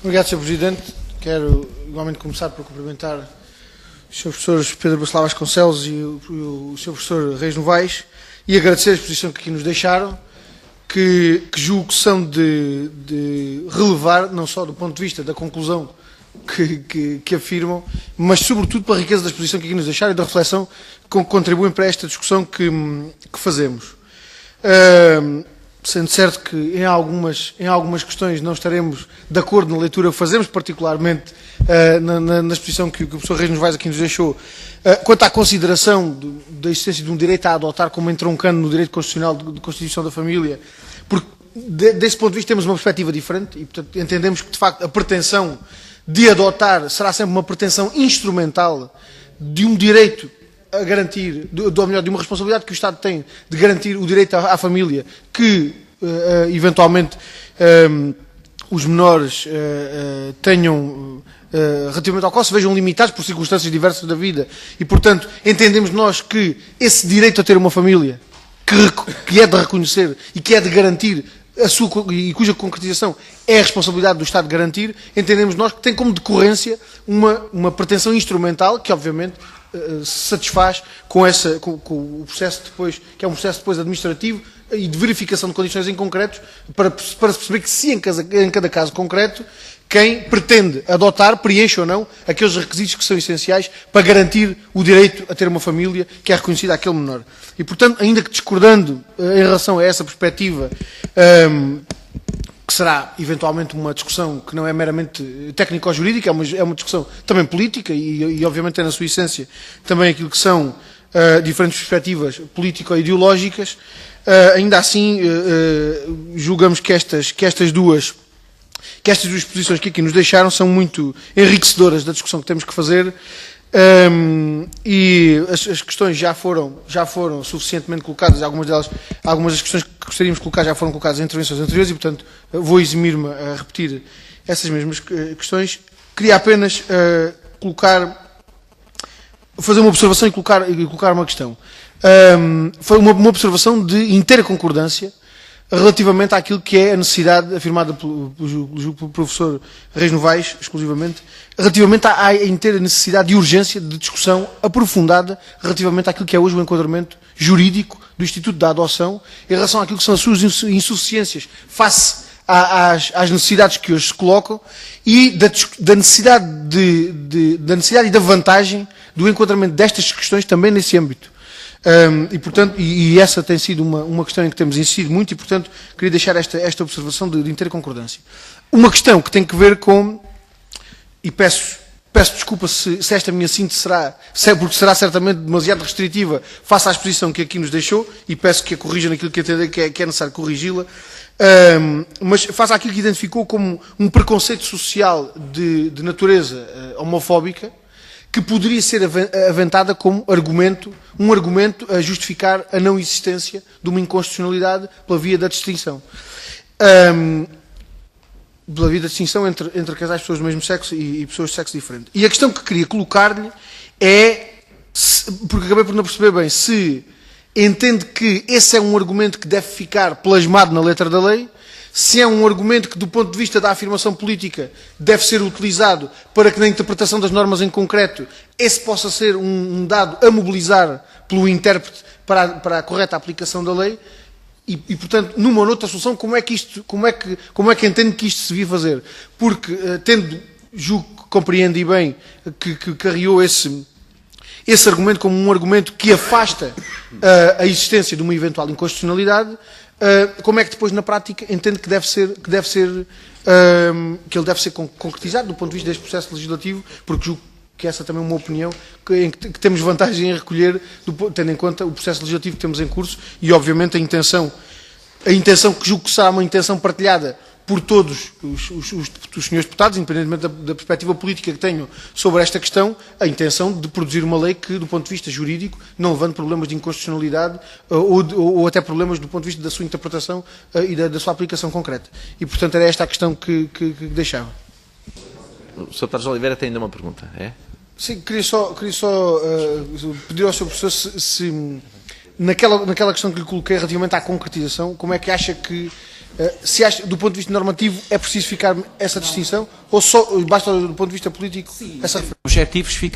Obrigado, Sr. Presidente. Quero igualmente começar por cumprimentar os Srs. Professores Pedro Bacelar Vasconcelos e o Sr. Professor Reis Novaes e agradecer a exposição que aqui nos deixaram, que julgo que são de relevar, não só do ponto de vista da conclusão que afirmam, mas sobretudo pela riqueza da exposição que aqui nos deixaram e da reflexão que contribuem para esta discussão que fazemos. Sendo certo que em algumas questões não estaremos de acordo na leitura que fazemos, particularmente na exposição que o professor Reis Novaes aqui nos deixou, quanto à consideração da existência de um direito a adotar como entroncando no direito constitucional de constituição da família, porque desse ponto de vista temos uma perspectiva diferente e, portanto, entendemos que, de facto, a pretensão de adotar será sempre uma pretensão instrumental de um direito a garantir, ou melhor, de uma responsabilidade que o Estado tem de garantir o direito à família, que eventualmente os menores tenham, relativamente ao qual se vejam limitados por circunstâncias diversas da vida e, portanto, entendemos nós que esse direito a ter uma família, que é de reconhecer e que é de garantir e cuja concretização é a responsabilidade do Estado de garantir, entendemos nós que tem como decorrência uma pretensão instrumental que, obviamente, se satisfaz com o processo depois, que é um processo depois administrativo e de verificação de condições em concreto, para se perceber que se em cada caso concreto, quem pretende adotar preenche ou não aqueles requisitos que são essenciais para garantir o direito a ter uma família que é reconhecida àquele menor. E, portanto, ainda que discordando em relação a essa perspectiva, que será eventualmente uma discussão que não é meramente técnico-jurídica, é uma discussão também política e obviamente tem na sua essência também aquilo que são diferentes perspectivas político-ideológicas, ainda assim julgamos que estas duas posições que aqui nos deixaram são muito enriquecedoras da discussão que temos que fazer. E as questões já foram suficientemente colocadas, algumas das questões que gostaríamos de colocar já foram colocadas em intervenções anteriores e, portanto, vou eximir-me a repetir essas mesmas questões. Queria apenas fazer uma observação e colocar uma questão. Foi uma observação de inteira concordância relativamente àquilo que é a necessidade afirmada pelo professor Reis Novaes, exclusivamente, relativamente à inteira necessidade e urgência de discussão aprofundada relativamente àquilo que é hoje o enquadramento jurídico do Instituto da Adoção em relação àquilo que são as suas insuficiências face às necessidades que hoje se colocam e da necessidade e da vantagem do enquadramento destas questões também nesse âmbito. E, portanto, essa tem sido uma questão em que temos insistido muito e, portanto, queria deixar esta observação de inteira concordância. Uma questão que tem que ver com, e peço desculpa se esta minha síntese porque será certamente demasiado restritiva face à exposição que aqui nos deixou, e peço que a corrija naquilo que entender que é necessário corrigi-la, mas face àquilo que identificou como um preconceito social de natureza homofóbica, que poderia ser aventada como um argumento a justificar a não existência de uma inconstitucionalidade pela via da distinção. Pela via da distinção entre casais de pessoas do mesmo sexo e pessoas de sexo diferente. E a questão que queria colocar-lhe é, porque acabei por não perceber bem, se entende que esse é um argumento que deve ficar plasmado na letra da lei, se é um argumento que, do ponto de vista da afirmação política, deve ser utilizado para que, na interpretação das normas em concreto, esse possa ser um dado a mobilizar pelo intérprete para a correta aplicação da lei e, portanto, numa ou noutra solução, como é que entende que isto se devia fazer? Porque, julgo que compreende bem que carreou esse argumento como um argumento que afasta a existência de uma eventual inconstitucionalidade, como é que depois na prática entende que ele deve ser concretizado do ponto de vista deste processo legislativo, porque julgo que essa também é uma opinião que temos vantagem em recolher, tendo em conta o processo legislativo que temos em curso e, obviamente, a intenção que julgo que será uma intenção partilhada por todos os senhores deputados, independentemente da perspectiva política que tenham sobre esta questão, a intenção de produzir uma lei que, do ponto de vista jurídico, não levante problemas de inconstitucionalidade ou até problemas do ponto de vista da sua interpretação e da sua aplicação concreta. E, portanto, era esta a questão que deixava. O Sr. Torres Oliveira tem ainda uma pergunta, é? Sim, queria só pedir ao Sr. Professor se naquela questão que lhe coloquei relativamente à concretização, como é que acha que Se acha, do ponto de vista normativo, é preciso ficar essa distinção? Ou só basta, do ponto de vista político, essa referência? Objetivos fica